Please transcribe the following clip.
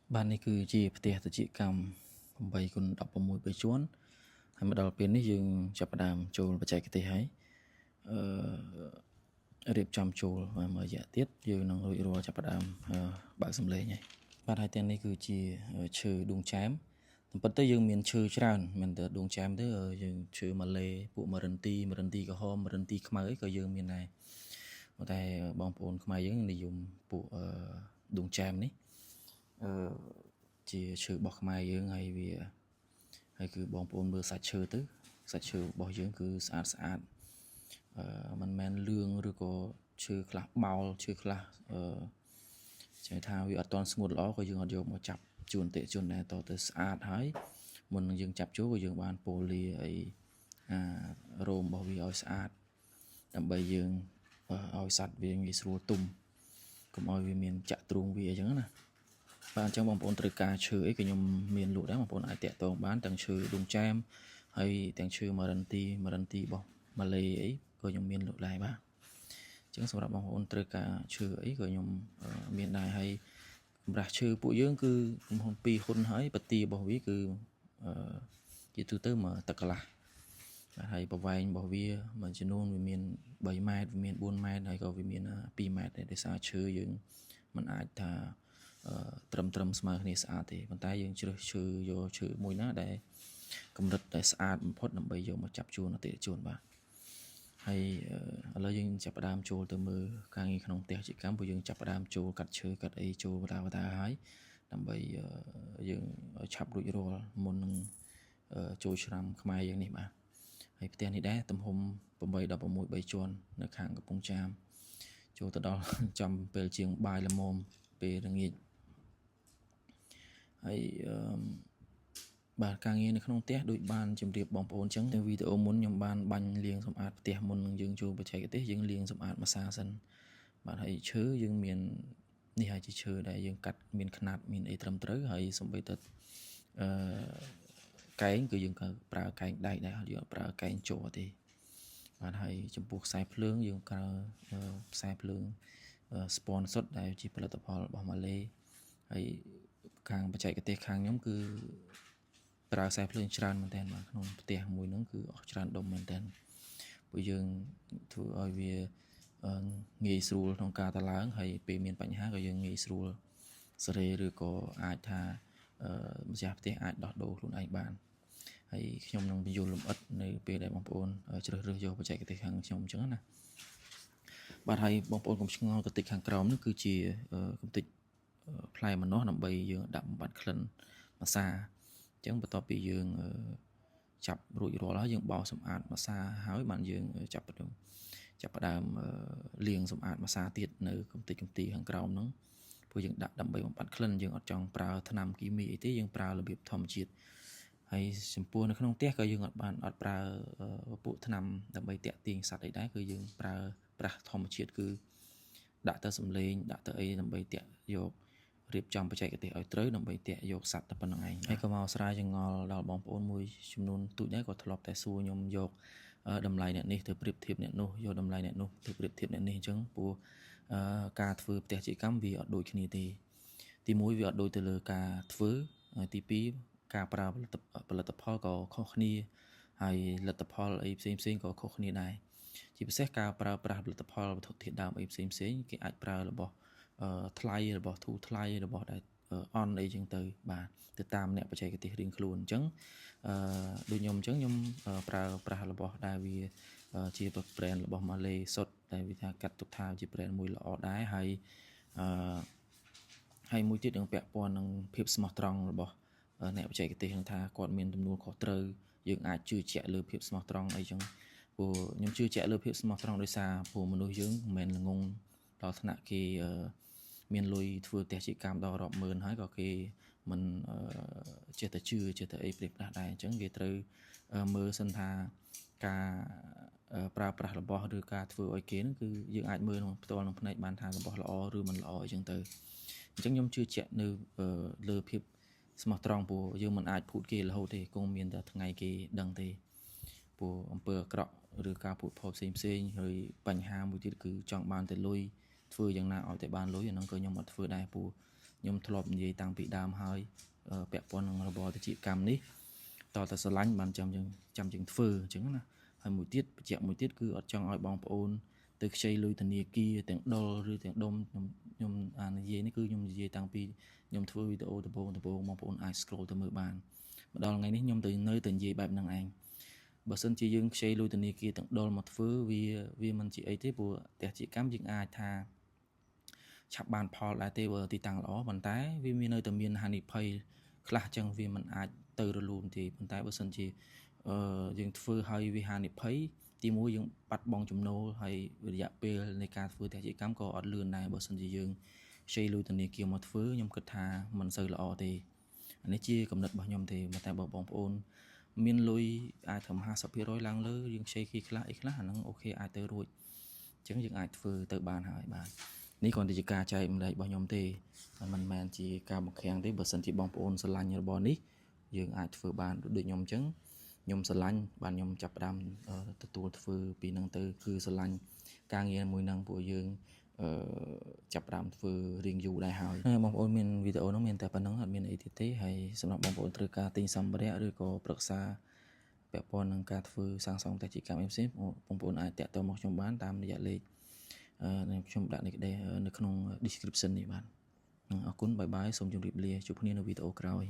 Ban này cứ chỉ phải tự chỉ cầm bảy con đọc vào mũi bảy chuốn hay mà đầu tiên này dừng chập đàm trồi và chạy cái thế ấy điệp chăm trồi và mở giả tiết dừng năng rủi ro chập đàm bạc xâm lệ nhỉ ban hai tên này cứ chỉ trừ đúng chém bất tới dừng miền trừ tràn mình được đúng chém tới ở dừng trừ mà lệ bộ mà rần ti có hôm mà rần ti không ấy có dừng miền này mà tại bong bồn không ai dừng để dùng bộ đúng chém đấy chỉ trừ bọc mai dưỡng hay cứ bong bồn bơ sạch trừ bỏ dưỡng cứ sạch mình men lương rồi có trừ khla bao trừ khla chạy thao vì ở toàn ngột ló có dưỡng ở vô một chập chuồn tệ chuồn này to tới sạch hái mình dưỡng chập chỗ của dưỡng ban poly ấy rôm bảo vì ở sạch đầm bây dưỡng ở sạch vì nghĩ sưu tùng cũng ở vì miền chặt truông vì ở chẳng nè bạn trong bóng bóng trời ca chữ ấy cái nhom miền lụt đấy mà bóng ai tẹt tông bán tầng chữ đúng cham hay tầng chữ mà đàn ti bóng mà lê ấy có nhom miền lụt lại ba chứng số là bóng bóng trời ca chữ ấy có nhom miền này hay ra chữ bụi dưỡng cứ hôn pi hôn hỡi bật ti bảo ví cứ chỉ từ từ mà tật là hay bảo vay bảo vi mà chỉ nôn về miền 7 mai về miền 4 mai hay có về miền 2 mai để xa chữ dưỡng mình ai thà trầm smart này sạch thì bàn tay dương chưa vô chữ mùi nó để cầm đất để sạch một phút nằm bây giờ một chập chuồn nó tệ chuồn bà hay lấy dương chập đam chuồn từ mưa càng nghi không tệ chỉ cắm bây giờ chập đam chuồn cắt chữ cắt ấy chuồn và ta hái nằm bây dương chập đuổi rồi môn chuồn làm không ai dương này mà hay tiền thì đấy tầm hôm bấm bay đập vào mũi bay chuồn nó hàngกับ bông cham chuồn từ đó chăm bề chieng bài là mồm bề là nghịch hay bà càng nghe nó không test đôi ban chấm điệp bóng ổn trắng theo video muốn nhầm ban banh liền xong ạt test muốn dừng chu và chạy cái test dừng liền xong ạt mà xa sân bạn hãy chớ dừng miền đi hay chỉ chơi để dừng cắt miền khăn miền ấy trầm tới hay xong bây giờ cái cứ dừng cả pra cái đại đại họ pra cái chỗ thì bạn hãy chấm buộc sai phượng dừng cả sai phượng sponsor đại chỉ phải là tập họ bảo mà lê hay càng chạy cái test càng nhóm cứប្រើខ្សែភ្លើងច្រើនមែនតើក្នុងផ្ទះមួយហ្នឹងគឺអស់ច្រើនដុំមែនតើពួកយើងធ្វើឲ្យវាងាយស្រួលក្នុងការតឡើងហើយពេលមានបញ្ហាក៏យើងងាយស្រួលសេរីឬក៏អាចថាម្ចាស់ផ្ទះអាចដោះដូរខ្លួនឯងបានហើយខ្ញុំនឹងបញ្យល់លម្អិតនៅពេលដែលបងប្អូនជ្រើសរើសយកបច្ចេកទេសខាងខ្ញុំអញ្ចឹងណាបាទហើយបងប្អូនកុំឆ្ងល់កតិចខាងក្រោមនេះគឺជាកំតិចផ្លែម្នាស់ដើម្បីយើងដាក់បំបត្តិក្លិនម្សាចឹងបន្ទាប់ពីយើងចាប់រួចរាល់ហើយយើងបោសសម្អាតម្សាហើយបានយើងចាប់ផ្ដើមលាងសម្អាតម្សាទៀតនៅកំតិចកំទីខាងក្រោមហ្នឹងព្រោះយើងដាក់ដើម្បីបំបត្តិក្លិនយើងអត់ចង់ប្រើថ្នាំគីមីអីទេយើងប្រើរបៀបធម្មជាតិហើយចំពោះនៅក្នុងផ្ទះក៏យើងអត់ប្រើពួកថ្នាំដើម្បីតាក់ទាញសត្វអីដែរគឺយើងប្រើប្រាស់ធម្មជាតិគឺដាក់ទៅសំឡេងដាក់ទៅអីដើម្បីតាក់យករៀបចំបច្ចេកទេសឲ្យត្រូវដើម្បីតាក់យកសัตว์តែប៉ុណ្្នឹងឯងហើយក៏មកស្រាវចង្ងល់ដល់បងប្អូនមួយចំនួនទូចដែរក៏ធ្លាប់តែសួរខ្ញុំយកតម្លៃអ្នកនេះទៅប្រៀបធៀបអ្នកនោះយកតម្លៃអ្នកនោះទៅប្រៀបធៀបអ្នកនេះអញ្ចឹងព្រោះការធ្វើផ្ទះជាកម្មវាអត់ដូចគ្នាទេទី1វាអត់ដូចទៅលើការធ្វើទី2ការប្រើផលិតផលក៏ខុសគ្នាហើយលទ្ធផលអីផ្សេងក៏ខុសគ្នាដែរជាពិសេសការប្រើប្រាស់ផលិតផលវត្ថុធាតុដើមអីផ្សេងគេអាចប្រើរបស់ថ្លៃរបស់ធូរថ្លៃរបស់ដែលអន់អីចឹងទៅបាទទៅតាមអ្នកបច្ចេកទេសរៀងខ្លួនអញ្ចឹងដូចខ្ញុំអញ្ចឹងខ្ញុំប្រើប្រាស់របស់ដែលវាជា brand របស់ Malay សុទ្ធដែលវាថាកាត់ទុកថាជា brand មួយល្អដែរហើយមួយទៀតនឹងពាក់ព័ន្ធនឹងភាពស្មោះត្រង់របស់អ្នកបច្ចេកទេសនឹងថាគាត់មានទំនួលខុសត្រូវយើងអាចជឿជាក់លើភាពស្មោះត្រង់អីចឹងព្រោះខ្ញុំជឿជាក់លើភាពស្មោះត្រង់ដោយសារព្រោះមនុស្សយើងមិនមែនល្ងងដល់ថ្នាក់គេមានលុយធ្វើផ្ទះជាកម្មដល់រាប់ម៉ឺនហើយក៏គេមិនចេះតែជឿចេះតែអីព្រៀបផ្ដាស់ដែរអញ្ចឹងគេត្រូវមើលសិនថាការប្រើប្រាស់របស់ឬការធ្វើឲ្យគេហ្នឹងគឺយើងអាចមើលផ្ទាល់ក្នុងភ្នែកបានថារបស់ល្អឬមិនល្អអញ្ចឹងទៅអញ្ចឹងខ្ញុំជឿជាក់នៅលើភាពស្មោះត្រង់ព្រោះយើងមិនអាចភូតគេរហូតទេគង់មានតែថ្ងៃគេដឹងទេព្រោះអំពើអាក្រក់ឬការភូតផុសផ្សេងហើយបញ្ហាមួយទៀតគឺចង់បានតែលុយធ្វើយ៉ាងណាឲ្យតែបានលុយអាហ្នឹងក៏ខ្ញុំអត់ធ្វើដែរព្រោះ ខ្ញុំធ្លាប់និយាយតាំងពីដើមហើយពាក់ព័ន្ធនឹងរបរតិចកម្មនេះតតែស្រឡាញ់បានចាំយើងធ្វើអញ្ចឹងណាហើយមួយទៀតបញ្ជាក់មួយទៀតគឺអត់ចង់ឲ្យបងប្អូនទៅខ្ចីលុយធនាគារទាំងដុលឬទាំងដុំខ្ញុំនិយាយនេះគឺខ្ញុំនិយាយតាំងពីខ្ញុំធ្វើវីដេអូដំបូងបងប្អូនអាច scroll ទៅមើលបានមកដល់ថ្ងៃនេះខ្ញុំទៅនៅតែនិយាយបែបហ្នឹងឯងបើសិនជាយើងខ្ចីលុយធនាគារទាំងដុលមកធ្វើវាមិនជាអីទេព្រោះផ្ទះជាកម្មយើងអាចថាឆាប់បានផលដែរទេបើទីតាំងល្អប៉ុន្តែវាមាននៅតែមានហានិភ័យខ្លះអញ្ចឹងវាមិនអាចទៅរលូនទេប៉ុន្តែបើសិនជាយើងធ្វើឲ្យវាហានិភ័យទីមួយយើងបាត់បង់ចំណូលហើយរយៈពេលនៃការធ្វើផ្ទះជាកម្មក៏អត់លឿនដែរបើសិនជាយើងខ្ចីលុយធនាគារមកធ្វើខ្ញុំគិតថាមិនសូវល្អទេអានេះជាកំណត់របស់ខ្ញុំទេតែបើបងប្អូនមានលុយអាចធ្វើ 50% ឡើងលើយើងខ្ចីគេខ្លះអីខ្លះអាហ្នឹងអូខេអាចទៅរួចអញ្ចឹងយើងអាចធ្វើទៅបានហើយបាទនេះគ្រាន់តែជាការចែកម្លែករបស់ខ្ញុំទេមិនមែនជាការបង្ខាំងទេបើសិនជាបងប្អូនស្រឡាញ់របរនេះយើងអាចធ្វើបានដូចខ្ញុំអញ្ចឹងខ្ញុំស្រឡាញ់បានខ្ញុំចាប់ផ្ដើមទទួលធ្វើពីហ្នឹងទៅគឺស្រឡាញ់ការងារមួយហ្នឹងពួកយើងចាប់ផ្ដើមធ្វើរៀងយូរដែរហើយបងប្អូនមានវីដេអូហ្នឹងមានតែប៉ុណ្្នឹងអត់មានអីទៀតទេហើយសម្រាប់បងប្អូនត្រូវការទិញសម្ភារៈឬក៏ប្រឹក្សាពាក់ព័ន្ធនឹងការធ្វើសាងសង់ផ្ទះជាកម្មផ្សេងបងប្អូនអាចតាក់ទងមកខ្ញុំបានតាមរយៈលេខខ្ញុំដាក់នៅក្នុង description នេះបាទអរគុណបាយបាយសូមជម្រាបលាជួបគ្នានៅវីដេអូក្រោយ